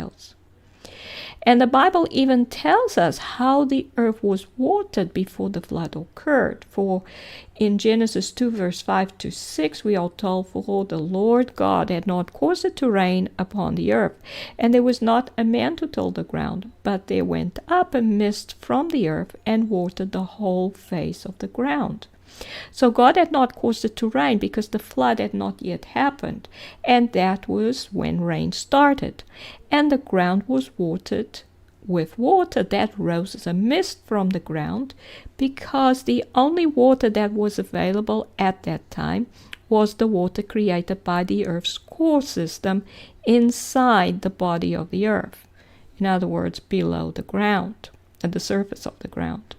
details. And the Bible even tells us how the earth was watered before the flood occurred. For in Genesis 2 verse 5 to 6 we are told, "For the Lord God had not caused it to rain upon the earth, and there was not a man to till the ground, but there went up a mist from the earth and watered the whole face of the ground." So God had not caused it to rain because the flood had not yet happened, and that was when rain started, and the ground was watered with water that rose as a mist from the ground, because the only water that was available at that time was the water created by the earth's core system inside the body of the earth. In other words, below the ground, at the surface of the ground.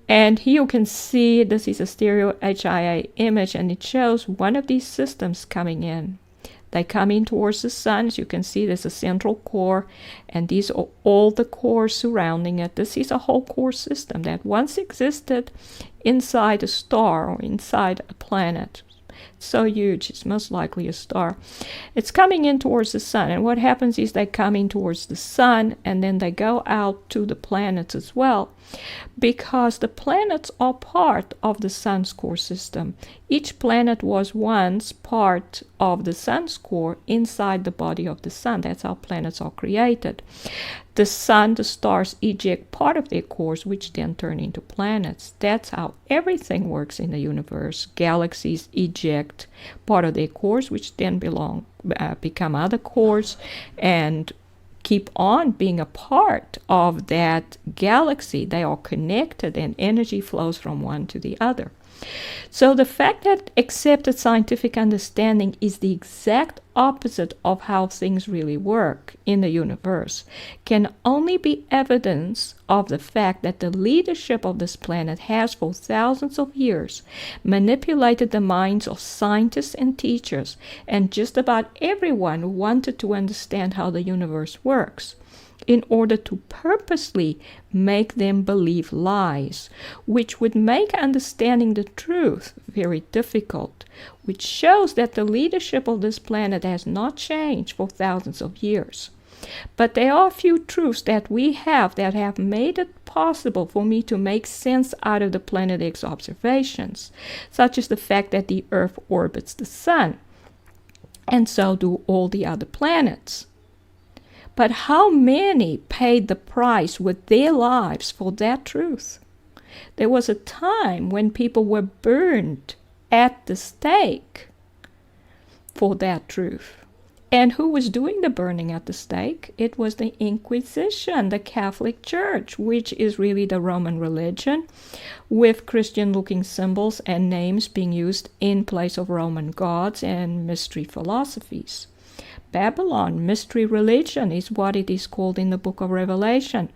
And here you can see this is a stereo HIA image, and it shows one of these systems coming in. They come in towards the sun. As you can see, there's a central core, and these are all the cores surrounding it. This is a whole core system that once existed inside a star or inside a planet. It's so huge, it's most likely a star. It's coming in towards the sun, and what happens is they come in towards the sun, and then they go out to the planets as well, because the planets are part of the sun's core system. Each planet was once part of the sun's core inside the body of the sun. That's how planets are created. The sun, the stars eject part of their cores, which then turn into planets. That's how everything works in the universe. Galaxies eject part of their cores, which then become other cores, and keep on being a part of that galaxy. They are connected, and energy flows from one to the other. So the fact that accepted scientific understanding is the exact opposite of how things really work in the universe can only be evidence of the fact that the leadership of this planet has for thousands of years manipulated the minds of scientists and teachers and just about everyone who wanted to understand how the universe works, in order to purposely make them believe lies, which would make understanding the truth very difficult, which shows that the leadership of this planet has not changed for thousands of years. But there are a few truths that we have that have made it possible for me to make sense out of the Planet X observations, such as the fact that the Earth orbits the Sun, and so do all the other planets. But how many paid the price with their lives for that truth? There was a time when people were burned at the stake for that truth. And who was doing the burning at the stake? It was the Inquisition, the Catholic Church, which is really the Roman religion, with Christian-looking symbols and names being used in place of Roman gods and mystery philosophies. Babylon, mystery religion, is what it is called in the book of Revelation.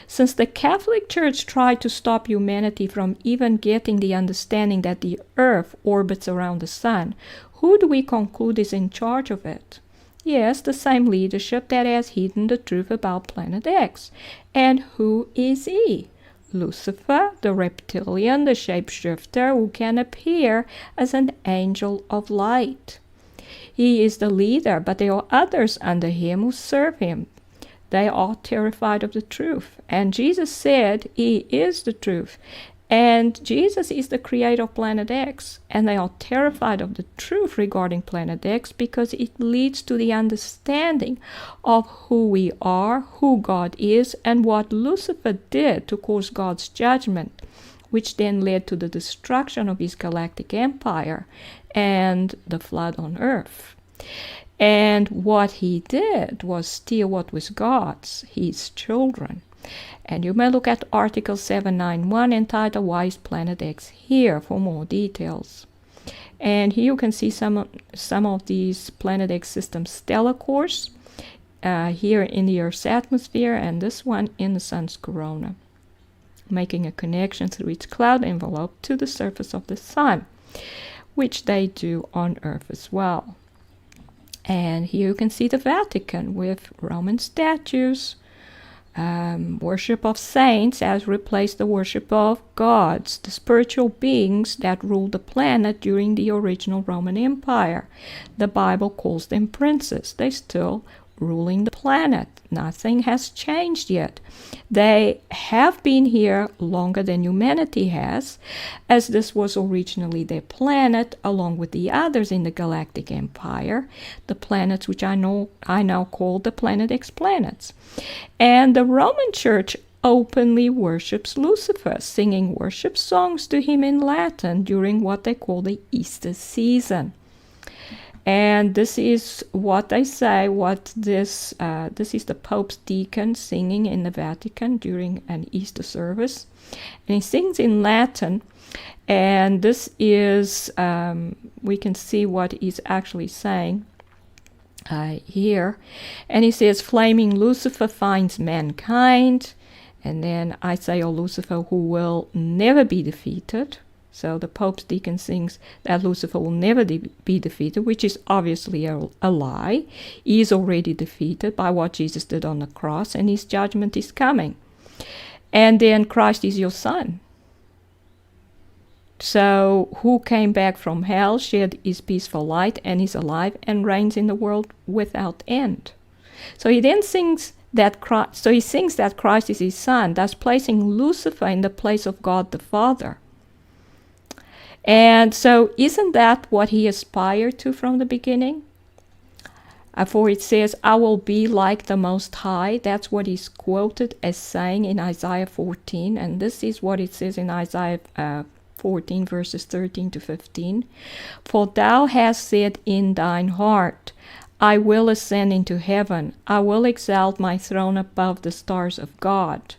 Since the Catholic Church tried to stop humanity from even getting the understanding that the earth orbits around the sun, who do we conclude is in charge of it? Yes, the same leadership that has hidden the truth about Planet X. And who is he? Lucifer, the reptilian, the shapeshifter, who can appear as an angel of light. He is the leader, but there are others under him who serve him. They are terrified of the truth. And Jesus said he is the truth. And Jesus is the creator of Planet X. And they are terrified of the truth regarding Planet X because it leads to the understanding of who we are, who God is, and what Lucifer did to cause God's judgment, which then led to the destruction of his galactic empire and the flood on earth. And what he did was steal what was God's, his children. And you may look at Article 791 entitled Why is Planet X Here for more details. And here you can see some of these Planet X system stellar cores here in the Earth's atmosphere, and this one in the Sun's corona, making a connection through its cloud envelope to the surface of the Sun, which they do on Earth as well. And here you can see the Vatican with Roman statues. Worship of saints has replaced the worship of gods, the spiritual beings that ruled the planet during the original Roman Empire. The Bible calls them princes. They still ruling the planet. Nothing has changed yet. They have been here longer than humanity has, as this was originally their planet, along with the others in the galactic empire, the planets which I now call the Planet X planets. And the Roman Church openly worships Lucifer, singing worship songs to him in Latin during what they call the Easter season. And this is what they say, this is the Pope's deacon singing in the Vatican during an Easter service. And he sings in Latin, and this is, we can see what he's actually saying here. And he says, flaming Lucifer finds mankind, and then I say, Lucifer, who will never be defeated. So the Pope's deacon sings that Lucifer will never be defeated, which is obviously a lie. He is already defeated by what Jesus did on the cross, and his judgment is coming. And then Christ is your son. So who came back from hell, shed his peaceful light, and is alive and reigns in the world without end. So he then sings that Christ is his son, thus placing Lucifer in the place of God the Father. And so isn't that what he aspired to from the beginning? For it says, I will be like the Most High. That's what he's quoted as saying in Isaiah 14. And this is what it says in Isaiah 14 verses 13 to 15. For thou hast said in thine heart, I will ascend into heaven. I will exalt my throne above the stars of God.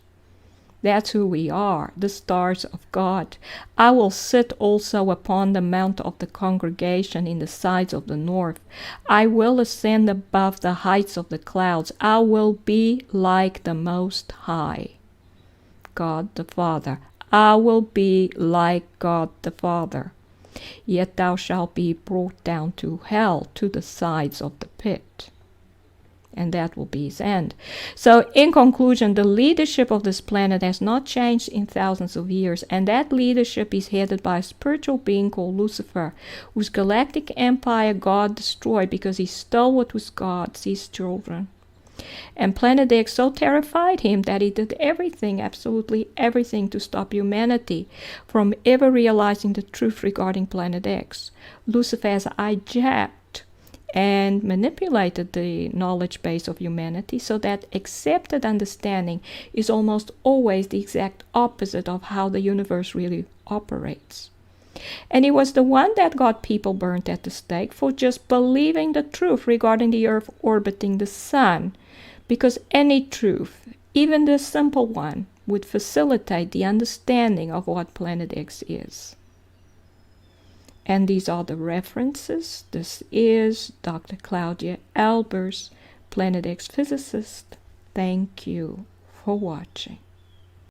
That's who we are, the stars of God. I will sit also upon the mount of the congregation in the sides of the north. I will ascend above the heights of the clouds. I will be like the Most High, God the Father. I will be like God the Father. Yet thou shalt be brought down to hell, to the sides of the pit. And that will be his end. So in conclusion, the leadership of this planet has not changed in thousands of years, and that leadership is headed by a spiritual being called Lucifer, whose galactic empire God destroyed because he stole what was God's, his children. And Planet X so terrified him that he did everything, absolutely everything, to stop humanity from ever realizing the truth regarding Planet X. Lucifer has hijacked and manipulated the knowledge base of humanity so that accepted understanding is almost always the exact opposite of how the universe really operates. And he was the one that got people burnt at the stake for just believing the truth regarding the Earth orbiting the Sun, because any truth, even the simple one, would facilitate the understanding of what Planet X is. And these are the references. This is Dr. Claudia Albers, Planet X physicist. Thank you for watching.